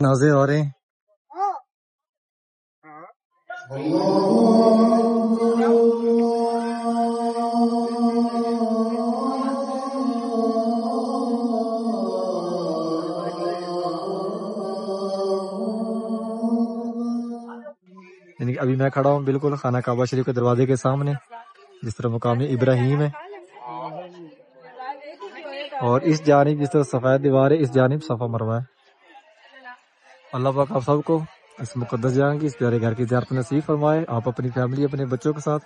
نازے آ رہے ہیں. یعنی ابھی میں کھڑا ہوں بالکل خانہ کعبہ شریف کے دروازے کے سامنے، جس طرح مقام ابراہیم ہے، اور اس جانب جس طرح سفید دیوار ہے، اس جانب صفا مروہ ہے. اللہ پاک آپ سب کو اس مقدس جگہ کی، اس پیارے گھر کی زیارت نصیب فرمائے. آپ اپنی فیملی، اپنے بچوں کے ساتھ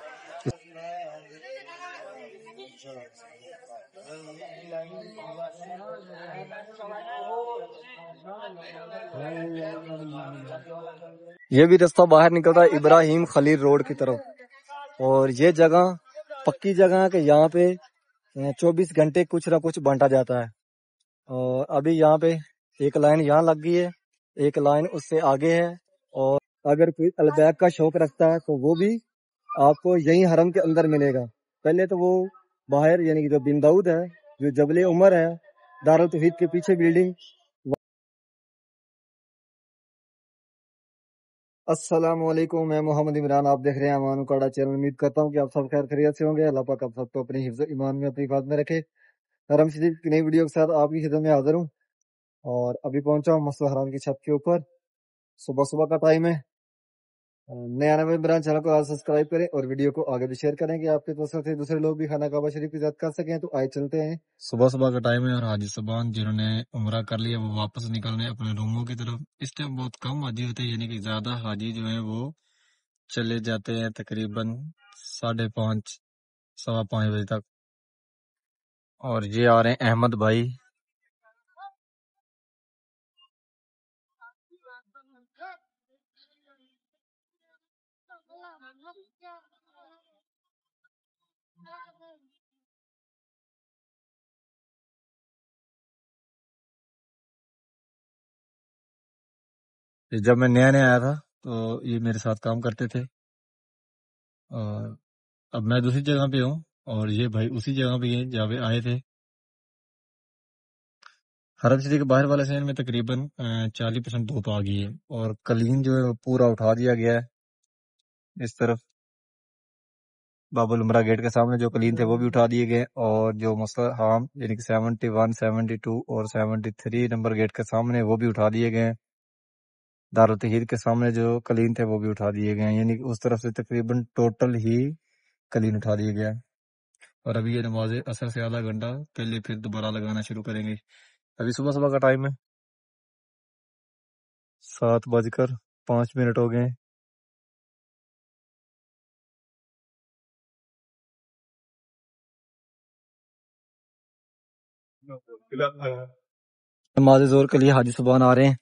یہ بھی رستہ باہر نکلتا ہے ابراہیم خلیل روڈ کی طرف. اور یہ جگہ پکی جگہ ہے کہ یہاں پہ 24 گھنٹے کچھ نہ کچھ بانٹا جاتا ہے. اور ابھی یہاں پہ ایک لائن یہاں لگ گئی ہے، ایک لائن اس سے آگے ہے. اور اگر کوئی البیک کا شوق رکھتا ہے تو وہ بھی آپ کو یہی حرم کے اندر ملے گا. پہلے تو وہ باہر یعنی کہ جو بن داؤد ہے، جو جبل عمر ہے، دارالتوحید کے پیچھے بلڈنگ. السلام علیکم، میں محمد عمران، آپ دیکھ رہے ہیں امان اکاڑا چینل. امید کرتا ہوں کہ آپ سب خیر خیریت سے ہوں گے. اللہ پاک آپ سب کو اپنے حفظ ایمان میں، اپنی حفاظت میں رکھے. حرم شریف کی نئی ویڈیو کے ساتھ آپ کی خدمت میں حاضر ہوں. اور ابھی پہنچا ہوں مسجد حرام کی چھت کے اوپر. صبح کا ٹائم ہے. نئے آنے والے بران چینل کو آج سبسکرائب کریں اور ویڈیو کو آگے بھی شیئر کریں کہ آپ کے دوستوں سے دوسرے لوگ بھی خانہ کعبہ شریف کی زیارت کر سکیں. تو آئے چلتے ہیں. صبح کا ٹائم ہے اور حاجی صاحبان جنہوں نے عمرہ کر لیا وہ واپس نکل رہے ہیں اپنے روموں کی طرف. اس ٹائم بہت کم حاجی ہوتے ہیں، یعنی کہ زیادہ حاجی جو ہیں وہ چلے جاتے ہیں تقریباً 5:30 5:15 بجے تک. اور یہ آ رہے ہیں احمد بھائی. جب میں نیا آیا تھا تو یہ میرے ساتھ کام کرتے تھے، اور اب میں دوسری جگہ پہ ہوں اور یہ بھائی اسی جگہ پہ ہیں جہاں پہ آئے تھے. حرم شریف کے باہر والے سین میں تقریباً 40% دھوپ آ گئی ہے، اور کلین جو ہے وہ پورا اٹھا دیا گیا ہے. اس طرف باب العمرہ گیٹ کے سامنے جو کلین تھے وہ بھی اٹھا دیے گئے، اور جو مسجد حرام یعنی کہ 71 72 اور 73 نمبر گیٹ کے سامنے وہ بھی اٹھا دیے گئے. دارالتوحید کے سامنے جو کلین تھے وہ بھی اٹھا دیے گئے، یعنی کہ اس طرف سے تقریباً ٹوٹل ہی کلین اٹھا دیے گیا. اور ابھی یہ نماز عصر سے آدھا گھنٹہ پہلے پھر دوبارہ لگانا شروع کریں گے. ابھی صبح کا ٹائم ہے، 7:05 ہو گئے. نماز ظہر کے لیے حاجی صاحبان آ رہے ہیں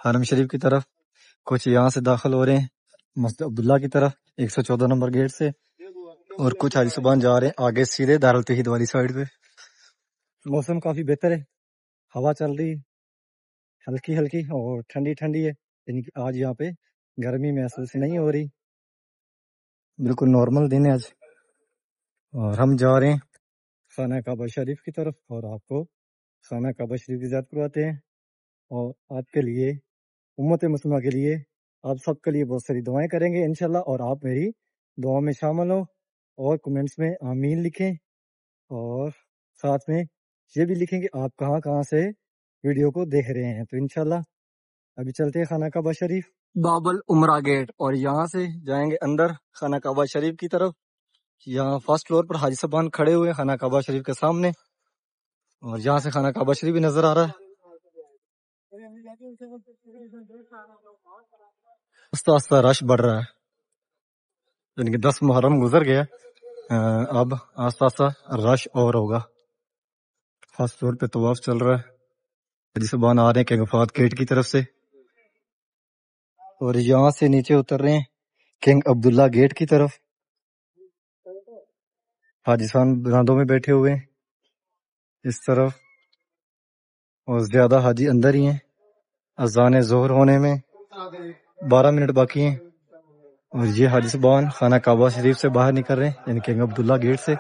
حرم شریف کی طرف. کچھ یہاں سے داخل ہو رہے ہیں مسجد عبداللہ کی طرف 114 نمبر گیٹ سے، اور کچھ حاجی صاحبان جا رہے ہیں آگے سیدھے دارالتوحید والی سائڈ پہ. موسم کافی بہتر ہے، ہوا چل رہی ہے ہلکی ہلکی اور ٹھنڈی ہے، یعنی کہ آج یہاں پہ گرمی محسوس نہیں ہو رہی، بالکل نارمل دن ہے آج. اور ہم جا رہے ہیں خانہ کعبہ شریف کی طرف، اور آپ کو خانہ کعبہ شریف کی زیارت کرواتے ہیں. اور آپ کے لیے، امت مسلمہ کے لیے، آپ سب کے لیے بہت ساری دعائیں کریں گے انشاءاللہ. اور آپ میری دعا میں شامل ہو اور کمنٹس میں آمین لکھیں، اور ساتھ میں یہ بھی لکھیں کہ آپ کہاں سے ویڈیو کو دیکھ رہے ہیں. تو انشاءاللہ ابھی چلتے ہیں خانہ کعبہ شریف باب العمرہ گیٹ، اور یہاں سے جائیں گے اندر خانہ کعبہ شریف کی طرف. یہاں فرسٹ فلور پر حاجی صاحبان کھڑے ہوئے خانہ کعبہ شریف کے سامنے، اور یہاں سے خانہ کعبہ شریف بھی نظر آ رہا ہے. آہستہ رش بڑھ رہا ہے، یعنی کہ 10 محرم گزر گیا، اب آہستہ رش اور ہوگا. خاص طور پہ طواف چل رہا ہے. حاجی صاحبان آ رہے ہیں کنگ فہد گیٹ کی طرف سے، اور یہاں سے نیچے اتر رہے ہیں کنگ عبداللہ گیٹ کی طرف. حاجی صاحب براندوں میں بیٹھے ہوئے ہیں اس طرف، اور زیادہ حاجی اندر ہی ہیں. اذان ظہر ہونے میں 12 منٹ باقی ہیں، اور یہ حاجی صاحبان خانہ کعبہ شریف سے باہر نکل رہے ہیں، یعنی کنگ عبداللہ گیٹ سے.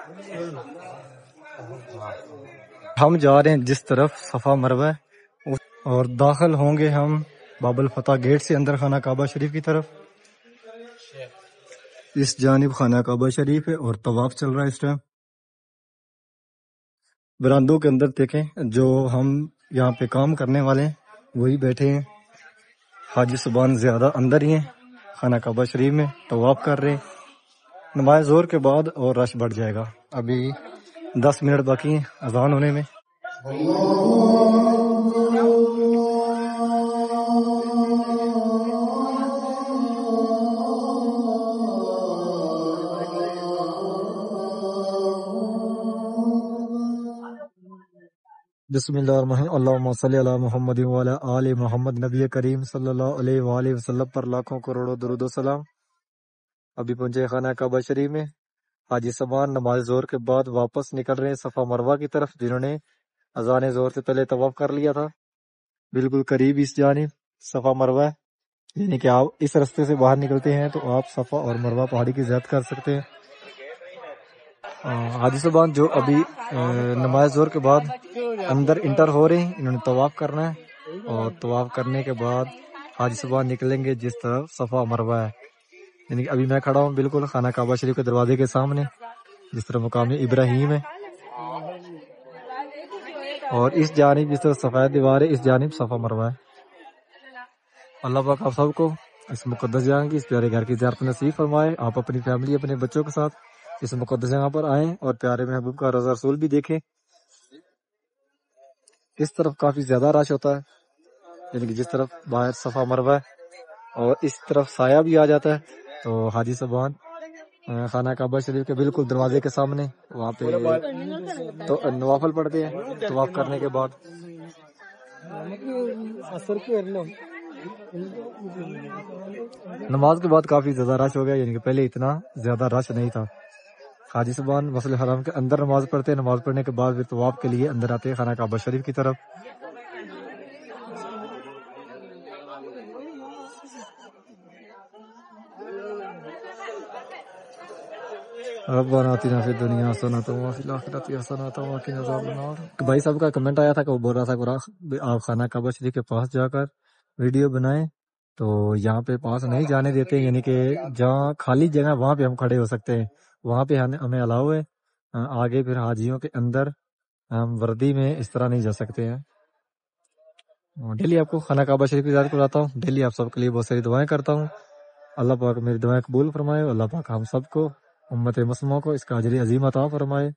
ہم جا رہے ہیں جس طرف صفا مروہ ہے، اور داخل ہوں گے ہم باب الفتح گیٹ سے اندر خانہ کعبہ شریف کی طرف. اس جانب خانہ کعبہ شریف ہے اور طواف چل رہا ہے اس ٹائم. براندوں کے اندر دیکھیں جو ہم یہاں پہ کام کرنے والے ہیں وہی بیٹھے ہیں. حاجی صبان زیادہ اندر ہی ہیں خانہ کعبہ شریف میں طواف کر رہے ہیں. نماز ظہر کے بعد اور رش بڑھ جائے گا. ابھی 10 منٹ باقی ہیں اذان ہونے میں. بسم اللہ الرحمن الرحیم. اللہم صلی علی محمد وعلی آل محمد. نبی کریم صلی اللہ علیہ وآلہ وسلم پر لاکھوں کروڑوں درود و سلام. ابھی پہنچے خانہ کعبہ شریف میں. حاجی صبان نماز ظہر کے بعد واپس نکل رہے ہیں صفا مروہ کی طرف، جنہوں نے اذان ظہر سے پہلے طواف کر لیا تھا. بالکل قریب اس جانب صفا مروہ ہے، یعنی کہ آپ اس رستے سے باہر نکلتے ہیں تو آپ صفا اور مروہ پہاڑی کی زیارت کر سکتے ہیں. حاجی صبان جو ابھی نماز ظہر کے بعد اندر انٹر ہو رہے ہیں، انہوں نے طواف کرنا ہے اور طواف کرنے کے بعد حاجی صبان نکلیں گے جس طرف صفا مروہ ہے. یعنی کہ ابھی میں کھڑا ہوں بالکل خانہ کعبہ شریف کے دروازے کے سامنے، جس طرح مقام ابراہیم ہے، اور اس جانب جس طرح سفید دیوار ہے اس جانب صفا مروہ ہے. اللہ پاک آپ سب کو اس مقدس جگہ کی، اس پیارے گھر کی زیارت نصیب فرمائے. آپ اپنی فیملی اپنے بچوں کے ساتھ اس مقدس جگہ پر آئیں اور پیارے محبوب کا روضہ رسول بھی دیکھیں. اس طرف کافی زیادہ رش ہوتا ہے، یعنی کہ جس طرف باہر صفا مروہ ہے اور اس طرف سایہ بھی آ جاتا ہے. تو حاجی صبان خانہ کعبہ شریف کے بالکل دروازے کے سامنے وہاں پہ تو نوافل پڑھتے ہیں طواف کرنے کے بعد. نماز کے بعد کافی زیادہ رش ہو گیا، یعنی کہ پہلے اتنا زیادہ رش نہیں تھا. حاجی صبان مسجد حرام کے اندر نماز پڑھتے ہیں، نماز پڑھنے کے بعد پھر طواف کے لیے اندر آتے ہیں خانہ کعبہ شریف کی طرف. ربنا آتنا فی الدنیا حسنۃ وفی الآخرۃ حسنۃ وقنا عذاب النار. بھائی صاحب کا کمنٹ آیا تھا کہ وہ بول رہا تھا کہ آپ خانہ کعبہ شریف کے پاس جا کر ویڈیو بنائیں، تو یہاں پہ پاس نہیں جانے دیتے، یعنی کہ جہاں خالی جگہ وہاں پہ ہم کھڑے ہو سکتے ہیں، وہاں پہ ہمیں الاؤ ہے. آگے پھر حاجیوں کے اندر ہم وردی میں اس طرح نہیں جا سکتے ہیں. ڈیلی آپ کو خانہ کعبہ شریف کی زیارت کراتا ہوں، ڈیلی آپ سب کے لیے بہت ساری دعائیں کرتا ہوں. اللہ پاک میری دعائیں قبول فرمائے، اللہ پاک ہم سب کو امت مسلمہ کو اس کا اجر عظیم عطا فرمائے.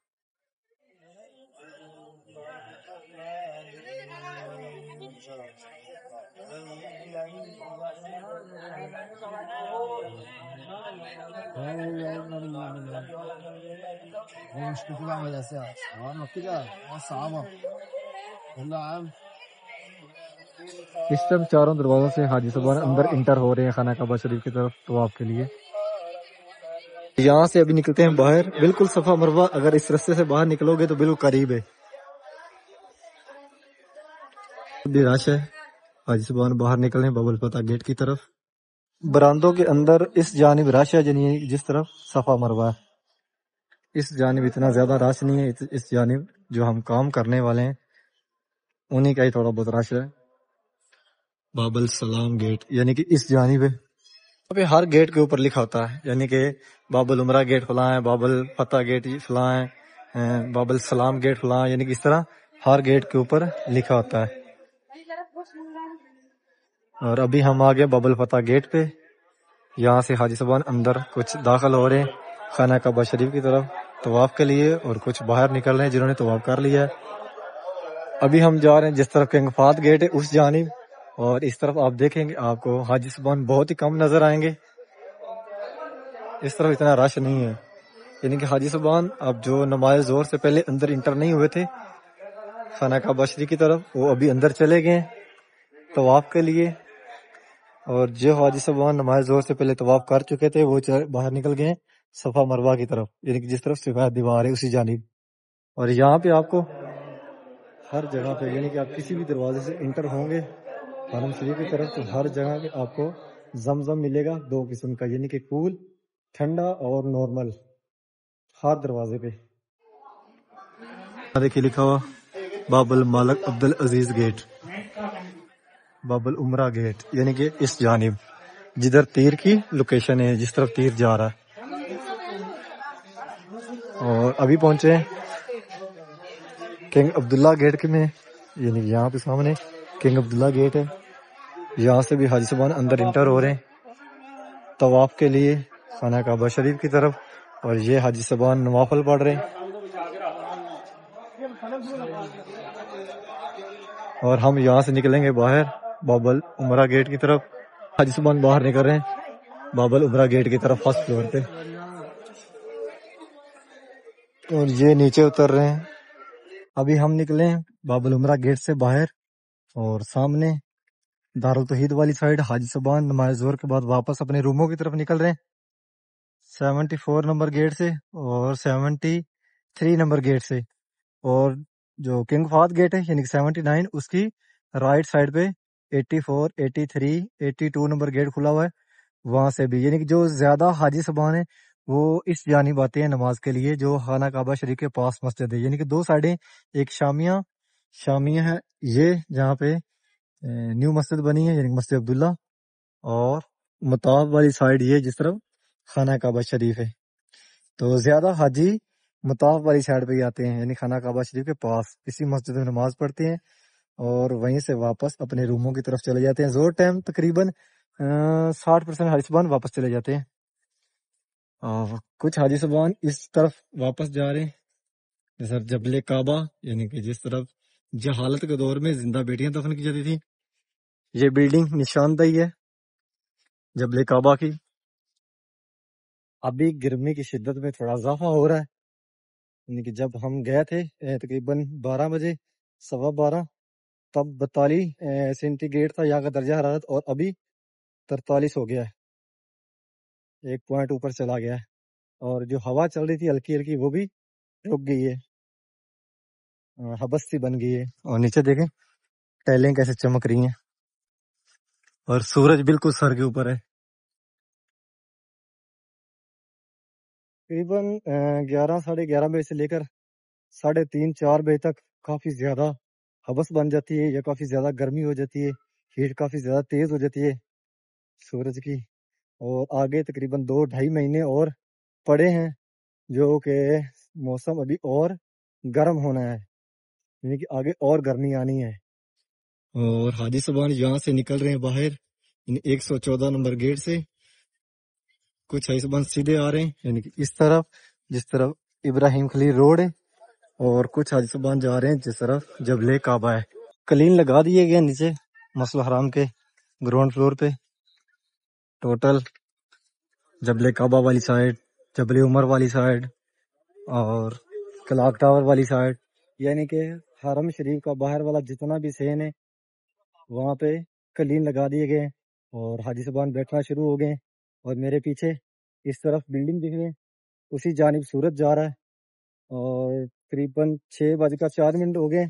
اس ٹائم چاروں دروازوں سے حاجی صبان اندر انٹر ہو رہے ہیں خانہ کعبہ شریف کی طرف طواف کے لیے. یہاں سے ابھی نکلتے ہیں باہر، بالکل صفا مروہ اگر اس رستے سے باہر نکلو گے تو بالکل قریب ہے. ابھی رش ہے. حاجی صبان باہر نکلے ہیں باب الفتح گیٹ کی طرف. براندوں کے اندر اس جانب رش ہے، یعنی جس طرف صفا مروہ ہے. اس جانب اتنا زیادہ رش نہیں ہے، اس جانب جو ہم کام کرنے والے ہیں انہی کا ہی تھوڑا بہت رش ہے. باب السلام گیٹ یعنی کہ اس جانب ہے. یہاں پہ ہر گیٹ کے اوپر لکھا ہوتا ہے، یعنی کہ باب العمرہ گیٹ فلاں ہے، باب الفتح گیٹ فلاں ہے، باب السلام گیٹ فلاں، یعنی کہ اس طرح ہر گیٹ کے اوپر لکھا ہوتا ہے. اور ابھی ہم آگے باب الفتح گیٹ پہ. یہاں سے حاجی صبان اندر کچھ داخل ہو رہے ہیں خانہ کعبہ شریف کی طرف طواف کے لیے، اور کچھ باہر نکل رہے ہیں جنہوں نے طواف کر لیا ہے. ابھی ہم جا رہے ہیں جس طرف کنگ فہد گیٹ ہے اس جانب، اور اس طرف آپ دیکھیں گے آپ کو حاجی صبان بہت ہی کم نظر آئیں گے. اس طرف اتنا رش نہیں ہے، یعنی کہ حاجی صبان اب جو نماز ظہر سے پہلے اندر انٹر نہیں ہوئے تھے خانہ کعبہ شریف کی طرف، وہ ابھی اندر چلے گئے طواف کے لیے. اور جو حاجی صبان نماز ظہر سے پہلے طواف کر چکے تھے وہ باہر نکل گئے صفا مروہ کی طرف، یعنی کہ جس طرف سفید دیوار ہے اسی جانب. اور یہاں پہ آپ کو ہر جگہ پہ، یعنی کہ آپ کسی بھی دروازے سے انٹر ہوں گے حرم شریف کی طرف، تو ہر جگہ پہ آپ کو زمزم ملے گا 2 قسم کا، یعنی کہ کول ٹھنڈا اور نارمل، ہر دروازے پہ. دیکھیے لکھا ہوا باب المالک عبدالعزیز گیٹ. باب العمرہ گیٹ، یعنی کہ اس جانب جدھر تیر کی لوکیشن ہے، جس طرف تیر جا رہا ہے. اور ابھی پہنچے ہیں کنگ عبداللہ گیٹ کے میں، یعنی کہ یہاں پہ سامنے کنگ عبداللہ گیٹ ہے. یہاں سے بھی حاجی صاحبان اندر انٹر ہو رہے ہیں طواف کے لیے خانہ کعبہ شریف کی طرف. اور یہ حاجی صاحبان نوافل پڑھ رہے ہیں. اور ہم یہاں سے نکلیں گے باہر باب العمرہ گیٹ کی طرف. حاجی صاحبان باہر نکل رہے ہیں باب العمرہ گیٹ کی طرف فرسٹ فلور پہ، اور یہ نیچے اتر رہے ہیں. ابھی ہم نکلے ہیں باب العمرہ گیٹ سے باہر، اور سامنے دارالتوحید والی سائڈ حاجی صاحبان نماز ظہر کے بعد واپس اپنے روموں کی طرف نکل رہے ہیں 74 نمبر گیٹ سے اور 73 نمبر گیٹ سے. اور جو کنگ فہد گیٹ ہے یعنی کہ 79، اس کی رائٹ سائڈ پہ 84 83 82 نمبر گیٹ کھلا ہوا ہے. وہاں سے بھی یعنی کہ جو زیادہ حاجی صاحبان ہیں وہ اس جانب آتے ہیں نماز کے لیے، جو خانہ کعبہ شریف کے پاس مسجد ہے. یعنی کہ دو سائڈیں، ایک شامیہ ہے یہ جہاں پہ نیو مسجد بنی ہے یعنی کہ مسجد عبداللہ، اور مطاف والی سائڈ یہ جس طرف خانہ کعبہ شریف ہے. تو زیادہ حاجی مطاف والی سائڈ پہ ہی آتے ہیں، یعنی خانہ کعبہ شریف کے پاس اسی مسجد میں نماز پڑھتے ہیں اور وہیں سے واپس اپنے روموں کی طرف چلے جاتے ہیں. زور ٹائم تقریباً 60% حاجی صاحبان واپس چلے جاتے ہیں. اور کچھ حاجی صاحبان اس طرف واپس جا رہے ہیں جیسا جبل کعبہ، یعنی کہ جس طرف جہالت کے دور میں زندہ بیٹیاں دفن کی جاتی تھی. یہ بلڈنگ نشاندہی ہے جبل کعبہ کی. ابھی گرمی کی شدت میں تھوڑا اضافہ ہو رہا ہے، یعنی کہ جب ہم گئے تھے تقریباً 12 بجے 12:15 تب 42 سینٹی گریڈ تھا یہاں کا درجہ حرارت، اور ابھی 43 ہو گیا ہے، 1 پوائنٹ اوپر چلا گیا ہے. اور جو ہوا چل رہی تھی ہلکی ہلکی وہ بھی رک گئی ہے، حبس سی بن گئی ہے. اور نیچے دیکھیں ٹیلیں کیسے چمک رہی ہیں، اور سورج بالکل سر کے اوپر ہے. تقریباً 11 ساڑھے 11 بجے سے لے کر 3:30 4 بجے تک کافی زیادہ حبس بن جاتی ہے یا کافی زیادہ گرمی ہو جاتی ہے، ہیٹ کافی زیادہ تیز ہو جاتی ہے سورج کی. اور آگے تقریباً 2-2.5 مہینے اور پڑے ہیں جو کہ موسم ابھی اور گرم ہونا ہے، یعنی کہ آگے اور گرمی آنی ہے. اور حاجی صاحبان یہاں سے نکل رہے ہیں باہر 114 نمبر گیٹ سے. کچھ حاجی صاحبان سیدھے آ رہے ہیں یعنی کہ اس طرف جس طرف ابراہیم خلیل روڈ ہے، اور کچھ حاجی صاحبان جا رہے ہیں جس طرف جبل کعبہ ہے. کلین لگا دیے گئے نیچے مسجد الحرام کے گراؤنڈ فلور پہ. ٹوٹل جبل کعبہ والی سائڈ، جبل عمر والی سائڈ، اور کلاک ٹاور والی سائڈ، یعنی کہ حرم شریف کا باہر والا جتنا بھی سین ہے وہاں پہ کلین لگا دیے گئے، اور حاجی صاحبان بیٹھنا شروع ہو گئے. اور میرے پیچھے اس طرف بلڈنگ دکھ رہی ہے، اسی جانب سورج جا رہا ہے. اور تقریباً 6:04 ہو گئے،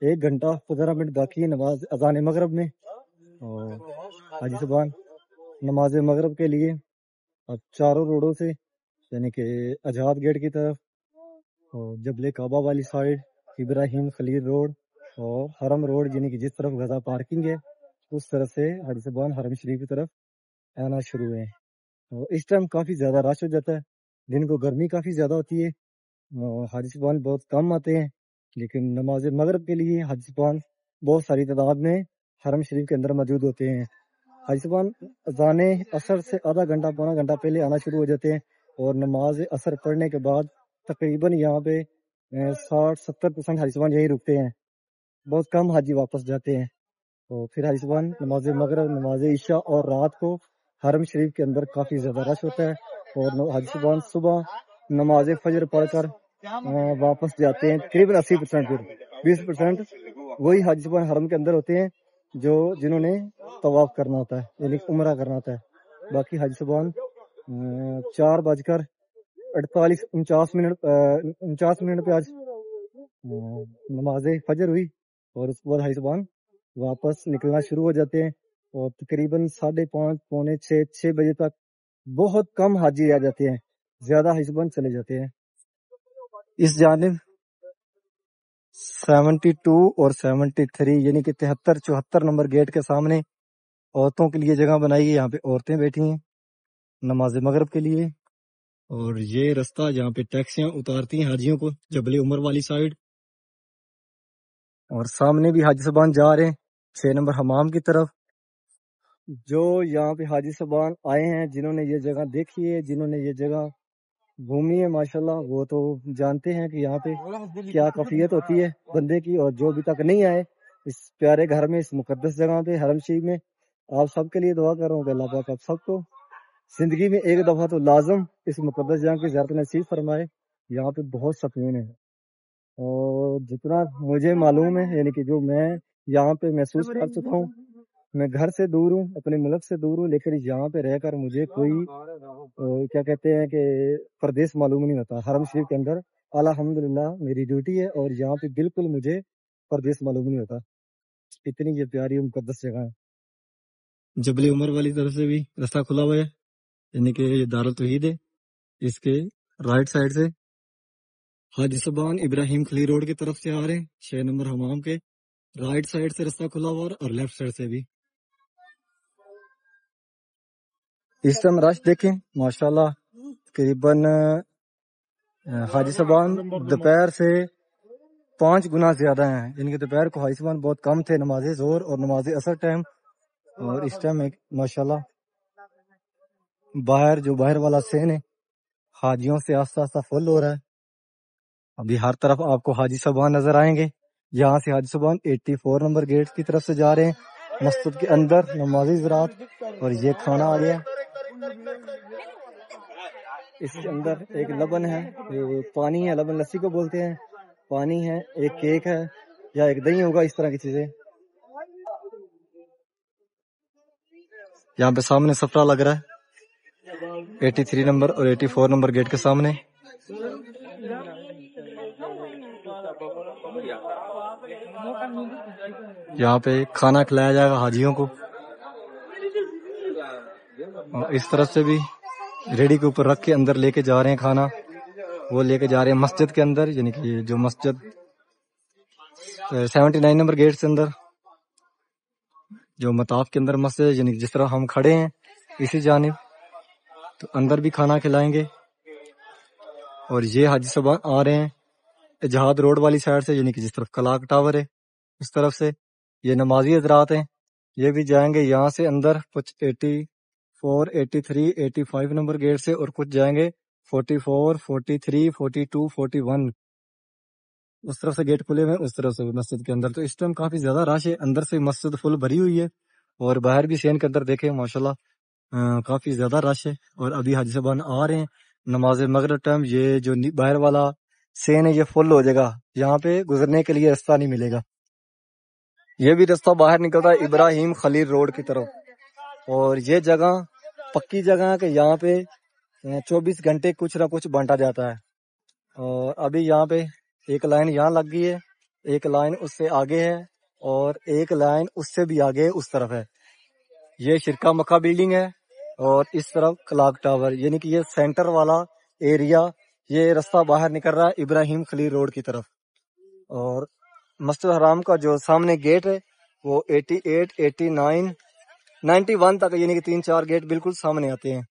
1 گھنٹہ 15 منٹ باقی ہے نماز اذان مغرب میں. اور حاجی صاحبان نماز مغرب کے لیے اب چاروں روڈوں سے یعنی کہ آزاد گیٹ کی طرف، اور جبل کعبہ والی سائڈ، ابراہیم خلیل روڈ، اور حرم روڈ یعنی کہ جس طرف غزہ پارکنگ ہے اس طرف سے حاجی صاحبان حرم شریف کی طرف آنا شروع ہوئے ہیں. اور اس ٹائم کافی زیادہ رش ہو جاتا ہے، دن کو گرمی کافی زیادہ ہوتی ہے، اور حاجی صاحبان بہت کم آتے ہیں. لیکن نماز مغرب کے لیے حاجی صاحبان بہت ساری تعداد میں حرم شریف کے اندر موجود ہوتے ہیں. حاجی صاحبان اذان عصر سے آدھا گھنٹہ پونا گھنٹہ پہلے آنا شروع ہو جاتے ہیں، اور نماز عصر پڑھنے کے بعد تقریباً یہاں پہ 60-70% حاجی صاحبان یہی رکتے ہیں، بہت کم حاجی واپس جاتے ہیں. تو پھر حاجی صاحبان نماز مغرب، نماز عشاء اور رات کو حرم شریف کے اندر کافی زیادہ رش ہوتا ہے. اور حاجی صاحبان صبح نماز فجر پڑھ کر واپس جاتے ہیں. تقریباً 80%، پھر 20% وہی حاجی صاحبان حرم کے اندر ہوتے ہیں جنہوں نے طواف کرنا ہوتا ہے یعنی عمرہ کرنا ہوتا ہے. باقی حاجی صاحبان 4:49 پہ آج نماز فجر ہوئی، اور اس کے بعد حاجی صاحبان واپس نکلنا شروع ہو جاتے ہیں. اور تقریباً 5:30 پونے 6 بجے تک بہت کم حاجی آ جاتے ہیں، زیادہ حاجی صاحبان چلے جاتے ہیں. اس جانب 72 اور 73 یعنی کہ 73-74 نمبر گیٹ کے سامنے عورتوں کے لیے جگہ بنائی ہے. یہاں پہ عورتیں بیٹھی ہیں نماز مغرب کے لیے. اور یہ رستہ جہاں پہ ٹیکسیاں اتارتی ہیں حاجیوں کو جبل عمر والی سائیڈ. اور سامنے بھی حاجی صاحبان جا رہے ہیں 6 نمبر حمام کی طرف. جو یہاں پہ حاجی صاحبان آئے ہیں، جنہوں نے یہ جگہ دیکھی ہے، جنہوں نے یہ جگہ گھومی ہے ماشاءاللہ، وہ تو جانتے ہیں کہ یہاں پہ کیا کیفیت ہوتی ہے بندے کی. اور جو ابھی تک نہیں آئے اس پیارے گھر میں، اس مقدس جگہ پہ حرم شریف میں، آپ سب کے لیے دعا کر رہا ہوں کہ اللہ پاک آپ سب کو زندگی میں ایک دفعہ تو لازم اس مقدس جگہ کی زیارت نصیب فرمائے. یہاں پہ بہت سکون ہے. اور جتنا مجھے معلوم ہے، یعنی کہ جو میں یہاں پہ محسوس کر چکا ہوں، میں گھر سے دور ہوں، اپنے ملک سے دور ہوں، لیکن یہاں پہ رہ کر مجھے کوئی کیا کہتے ہیں کہ پردیس معلوم نہیں ہوتا. حرم شریف کے اندر الحمدللہ میری ڈیوٹی ہے، اور یہاں پہ بالکل مجھے پردیس معلوم نہیں ہوتا. اتنی یہ پیاری مقدس جگہ ہے. جبل عمر والی طرف سے بھی راستہ کھلا ہوا ہے، یعنی کہ یہ دارالتوحید ہے. اس کے رائٹ سائڈ سے حاجی صاحبان ابراہیم خلیل روڈ کی طرف سے آ رہے ہیں 6 نمبر حمام کے رائٹ سائڈ سے راستہ کھلا ہوا، اور لیفٹ سائڈ سے بھی. اس ٹائم رش دیکھیں ماشاءاللہ تقریباً حاجی صاحبان دوپہر سے 5 گنا زیادہ ہیں. یعنی کہ دوپہر کو حاجی صاحبان بہت کم تھے، نماز ظہر اور نماز اثر ٹائم. اور اس ٹائم ماشاءاللہ باہر والا سین ہے حاجیوں سے آستہ آستہ فل ہو رہا ہے. ابھی ہر طرف آپ کو حاجی صاحبان نظر آئیں گے. یہاں سے حاجی صاحبان 84 نمبر گیٹ کی طرف سے جا رہے ہیں مسجد کے اندر نمازی زراعت. اور یہ کھانا آ گیا. اس کے اندر ایک لبن ہے، پانی ہے، لبن لسی کو بولتے ہیں، پانی ہے، ایک کیک ہے یا ایک دہی ہوگا، اس طرح کی چیزیں. یہاں پہ سامنے سفرہ لگ رہا ہے 83 نمبر اور 84 نمبر گیٹ کے سامنے. یہاں پہ کھانا کھلایا جائے گا حاجیوں کو. اور اس طرف سے بھی ریڈی کے اوپر رکھ کے اندر لے کے جا رہے ہیں کھانا. وہ لے کے جا رہے ہیں مسجد کے اندر، یعنی کہ جو مسجد 79 نمبر گیٹ سے اندر جو مطاف کے اندر مسجد ہے، یعنی جس طرح ہم کھڑے ہیں اسی جانب، تو اندر بھی کھانا کھلائیں گے. اور یہ حاجی صاحبان آ رہے ہیں جہاد روڈ والی سائڈ سے، یعنی کہ جس طرف کلاک ٹاور ہے اس طرف سے. یہ نمازی حضرات ہیں، یہ بھی جائیں گے یہاں سے اندر کچھ 84 83 85 نمبر گیٹ سے، اور کچھ جائیں گے 44 43 42 41 اس طرف سے گیٹ کھلے ہوئے اس طرف سے مسجد کے اندر. تو اس ٹائم کافی زیادہ رش ہے، اندر سے مسجد فل بھری ہوئی ہے، اور باہر بھی سین کے اندر دیکھیں ماشاءاللہ کافی زیادہ رش ہے. اور ابھی حاجی صاحبان آ رہے ہیں نماز مغرب ٹائم. یہ جو باہر والا سین ہے یہ فل ہو جائے گا، یہاں پہ گزرنے کے لیے راستہ نہیں ملے گا. یہ بھی راستہ باہر نکلتا ہے ابراہیم خلیل روڈ کی طرف. اور یہ جگہ پکی جگہ ہے کہ یہاں پہ 24 گھنٹے کچھ نہ کچھ بانٹا جاتا ہے. اور ابھی یہاں پہ ایک لائن یہاں لگ گئی ہے، ایک لائن اس سے آگے ہے، اور ایک لائن اس سے بھی آگے اس طرف ہے. یہ شرکہ مکہ بلڈنگ ہے، اور اس طرف کلاک ٹاور، یعنی کہ یہ سینٹر والا ایریا. یہ راستہ باہر نکل رہا ہے ابراہیم خلیل روڈ کی طرف. اور مسجد حرام کا جو سامنے گیٹ ہے وہ 88 89 91 تک، یعنی کہ 3-4 گیٹ بالکل سامنے آتے ہیں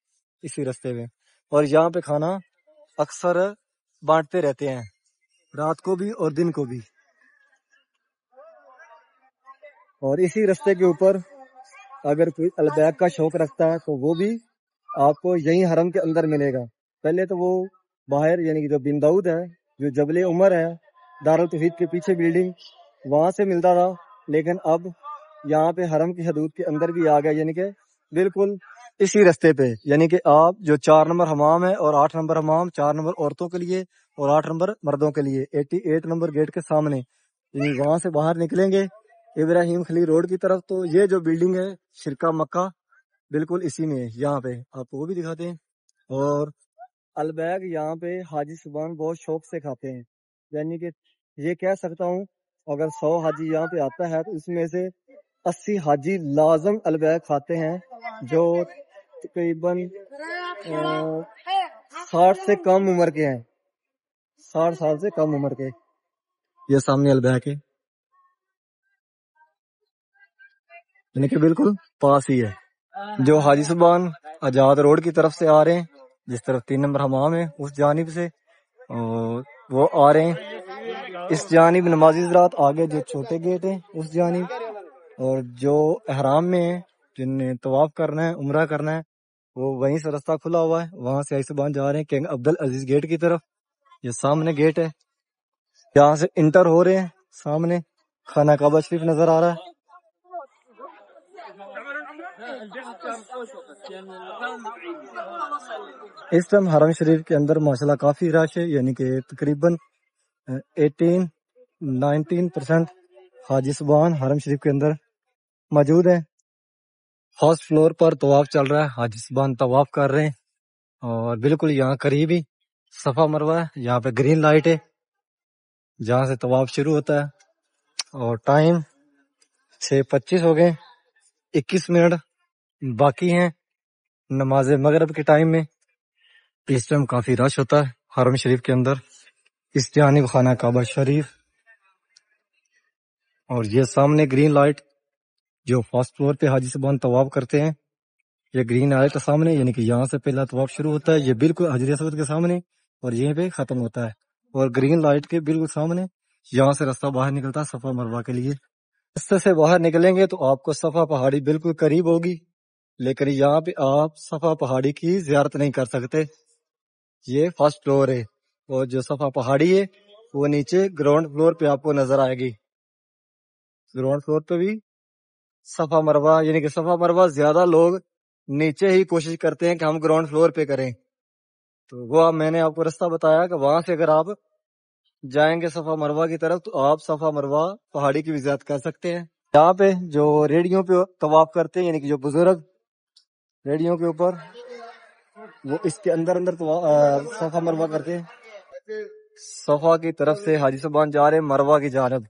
اسی راستے میں. اور یہاں پہ کھانا اکثر بانٹتے رہتے ہیں رات کو بھی اور دن کو بھی. اور اسی راستے کے اوپر اگر کوئی البیک کا شوق رکھتا ہے تو وہ بھی آپ کو یہیں حرم کے اندر ملے گا. پہلے تو وہ باہر، یعنی کہ جو بن داؤد ہے، جو جبل عمر ہے دارالتوحید کے پیچھے بلڈنگ، وہاں سے ملتا تھا. لیکن اب یہاں پہ حرم کی حدود کے اندر بھی آ گیا، یعنی کہ بالکل اسی راستے پہ. یعنی کہ آپ جو 4 نمبر حمام ہے اور 8 نمبر حمام، 4 نمبر عورتوں کے لیے اور 8 نمبر مردوں کے لیے 88 نمبر گیٹ کے سامنے، یعنی وہاں سے باہر نکلیں گے ابراہیم خلیل روڈ کی طرف تو یہ جو بلڈنگ ہے شرکہ مکہ بالکل اسی میں ہے. یہاں پہ آپ کو وہ بھی دکھاتے ہیں. اور البیگ یہاں پہ حاجی صاحبان بہت شوق سے کھاتے ہیں. یعنی کہ یہ کہہ سکتا ہوں اگر 100 حاجی یہاں پہ آتا ہے تو اس میں سے 80 حاجی لازم البیگ کھاتے ہیں، جو تقریباً 60 سے کم عمر کے ہیں، 60 سال سے کم عمر کے. یہ سامنے البیک ہے، یعنی کہ بالکل پاس ہی ہے. جو حاجی سبحان آزاد روڈ کی طرف سے آ رہے ہیں، جس طرف 3 نمبر حمام ہے اس جانب سے، اور وہ آ رہے ہیں اس جانب نمازی حضرات. آگے جو چھوٹے گیٹ ہیں اس جانب، اور جو احرام میں ہیں جن نے طواف کرنا ہے، عمرہ کرنا ہے، وہ وہیں سے رستہ کھلا ہوا ہے، وہاں سے حاجی سبحان جا رہے ہیں کنگ عبد العزیز گیٹ کی طرف. یہ سامنے گیٹ ہے، یہاں سے انٹر ہو رہے ہیں. سامنے خانہ کعبہ شریف نظر آ رہا ہے. اس ٹائم حرم شریف کے اندر ماشاءاللہ کافی رش ہے، یعنی کہ تقریباً 19% حاجی سبحان حرم شریف کے اندر موجود ہیں. فرسٹ فلور پر طواف چل رہا ہے، حاجی سبحان طواف کر رہے ہیں، اور بالکل یہاں قریب ہی صفا مروہ ہے. یہاں پہ گرین لائٹ ہے جہاں سے طواف شروع ہوتا ہے، اور ٹائم 6:25 ہو گئے، 21 منٹ باقی ہیں نماز مغرب کے ٹائم میں. اس ٹائم کافی رش ہوتا ہے حرم شریف کے اندر. اس جانب خانہ کعبہ شریف، اور یہ سامنے گرین لائٹ جو فرسٹ فلور پہ حاجی سبحان طواف کرتے ہیں، یہ گرین لائٹ سامنے، یعنی کہ یہاں سے پہلا طواف شروع ہوتا ہے. یہ بالکل حجر اسود کے سامنے، اور یہیں پہ ختم ہوتا ہے. اور گرین لائٹ کے بالکل سامنے یہاں سے رستہ باہر نکلتا ہے صفا مروہ کے لیے. رستے سے باہر نکلیں گے تو آپ کو صفا پہاڑی بالکل قریب ہوگی، لیکن یہاں پہ آپ صفا پہاڑی کی زیارت نہیں کر سکتے. یہ فرسٹ فلور ہے، اور جو صفا پہاڑی ہے وہ نیچے گراؤنڈ فلور پہ آپ کو نظر آئے گی. گراؤنڈ فلور پہ بھی صفا مروہ، یعنی کہ صفا مروہ زیادہ لوگ نیچے ہی کوشش کرتے ہیں کہ ہم گراؤنڈ فلور پہ کریں. تو وہ میں نے آپ کو رستہ بتایا کہ وہاں سے اگر آپ جائیں گے صفا مروہ کی طرف تو آپ صفا مروہ پہاڑی کی بھی زیارت کر سکتے ہیں. یہاں پہ جو ریڑیوں پہ طواف کرتے ہیں، یعنی کہ جو بزرگ ریڑیوں کے اوپر، وہ اس کے اندر صفا مروہ کرتے ہیں. صفا کی طرف سے حاجی سبحان جا رہے ہیں مروہ کی جانب.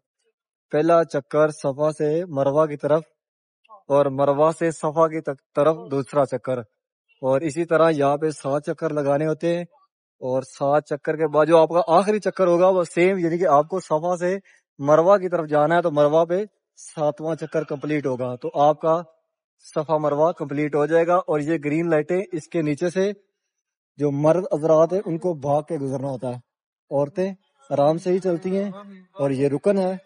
پہلا چکر صفا سے مروہ کی طرف، اور مروہ سے صفا کی طرف دوسرا چکر، اور اسی طرح یہاں پہ 7 چکر لگانے ہوتے ہیں. اور 7 چکر کے بعد جو آپ کا آخری چکر ہوگا وہ سیم، یعنی کہ آپ کو صفا سے مروہ کی طرف جانا ہے تو مروہ پہ 7واں چکر کمپلیٹ ہوگا تو آپ کا صفا مروہ کمپلیٹ ہو جائے گا. اور یہ گرین لائٹیں اس کے نیچے سے جو مرد حضرات ہیں ان کو بھاگ کے گزرنا ہوتا ہے، عورتیں آرام سے ہی چلتی ہیں، اور یہ رکن ہے،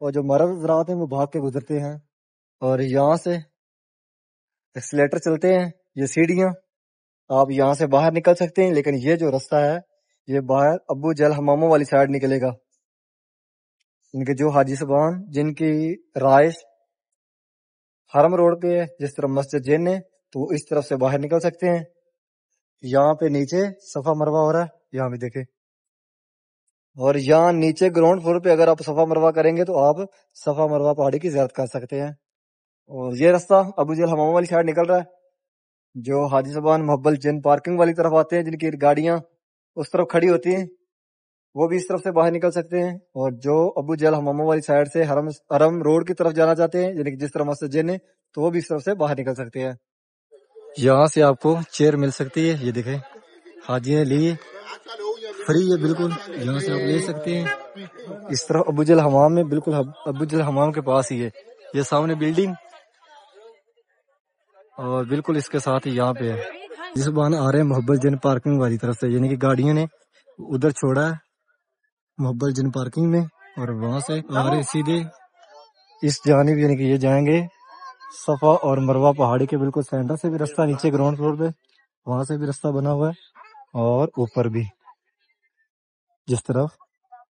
اور جو مرد حضرات ہیں وہ بھاگ کے گزرتے ہیں. اور یہاں سے ایکسیلیٹر چلتے ہیں، یہ سیڑھیاں آپ یہاں سے باہر نکل سکتے ہیں، لیکن یہ جو رستہ ہے یہ باہر ابو جہل حماموں والی سائڈ نکلے گا. ان کے جو حاجی سبحان جن کی رہائش حرم روڈ پہ ہے، جس طرح مسجد جن ہے، تو وہ اس طرف سے باہر نکل سکتے ہیں. یہاں پہ نیچے صفا مروہ ہو رہا ہے، یہاں پہ دیکھیں. اور یہاں نیچے گراؤنڈ فلور پہ اگر آپ صفا مروہ کریں گے تو آپ صفا مروہ پہاڑی کی زیارت کر سکتے ہیں. اور یہ رستہ ابو جہل حماموں والی سائڈ نکل رہا ہے. جو حاجی سبحان محبل جن پارکنگ والی طرف آتے ہیں، جن کی گاڑیاں اس طرف کھڑی ہوتی ہیں، وہ بھی اس طرف سے باہر نکل سکتے ہیں. اور جو ابو جہل حماموں والی سائڈ سے حرم روڈ کی طرف جانا چاہتے ہیں، یعنی کہ جس طرح مسجد جن ہے، تو وہ بھی اس طرف سے باہر نکل سکتے ہیں. یہاں سے آپ کو چیئر مل سکتی ہے، یہ دیکھیں حاجی نے لی، فری ہے بالکل، یہاں سے آپ لے سکتے ہیں. اس طرح ابو جہل حمام میں بالکل ابو جہل حمام کے پاس ہی ہے یہ سامنے بلڈنگ، اور بالکل اس کے ساتھ ہی یہاں پہ ہے. جس زبان آ رہے ہیں محبت جن پارکنگ والی طرف سے، یعنی کہ گاڑیوں نے ادھر چھوڑا ہے محبت جن پارکنگ میں، اور وہاں سے آ رہے سیدھے اس جانب، یعنی کہ یہ جائیں گے صفا اور مروہ پہاڑی کے بالکل سینٹر سے بھی رستہ، نیچے گراؤنڈ فلور پہ وہاں سے بھی رستہ بنا ہوا ہے، اور اوپر بھی جس طرف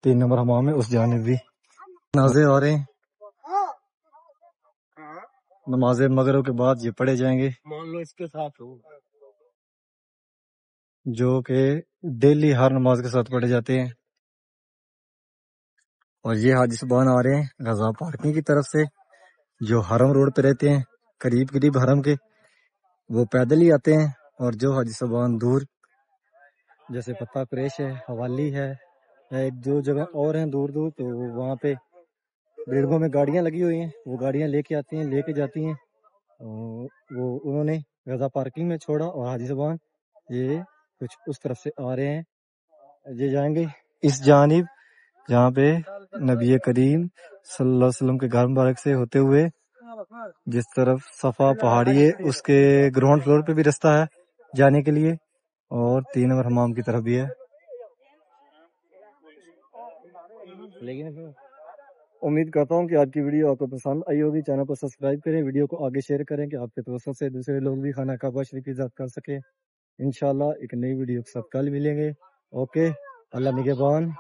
3 نمبر حمام ہے اس جانب بھی. نازے آ رہے ہیں نماز مغرب کے بعد یہ پڑھے جائیں گے، اس کے ساتھ جو کہ ڈیلی ہر نماز کے ساتھ پڑھے جاتے ہیں. اور یہ حاجی سبحان آ رہے ہیں غزہ پارکنگ کی طرف سے، جو حرم روڈ پہ رہتے ہیں قریب حرم کے، وہ پیدل ہی آتے ہیں. اور جو حاجی سبحان دور جیسے پتہ قریش ہے، حوالی ہے، ایک دو جگہ اور ہیں دور دور، تو وہاں پہ بلڈنگوں میں گاڑیاں لگی ہوئی ہیں، وہ گاڑیاں لے کے آتی ہیں، لے کے جاتی ہیں. وہ انہوں نے غزہ پارکنگ میں چھوڑا، اور حاجی سبحان یہ کچھ اس طرف سے آ رہے ہیں، یہ جائیں گے اس جانب جہاں پہ نبی کریم صلی اللہ علیہ وسلم کے گھر مبارک سے ہوتے ہوئے جس طرف صفا پہاڑی ہے اس کے گراؤنڈ فلور پہ بھی رستہ ہے جانے کے لیے، اور 3 نمبر حمام کی طرف بھی ہے۔ امید کرتا ہوں کہ آج کی ویڈیو آپ کو پسند آئی ہوگی۔ چینل کو سبسکرائب کریں، ویڈیو کو آگے شیئر کریں کہ آپ کے دوستوں سے دوسرے لوگ بھی خانہ کعبہ شریف کی زیارت کر سکیں۔ انشاءاللہ ایک نئی ویڈیو کے ساتھ کل ملیں گے۔ اوکے، اللہ نگہبان۔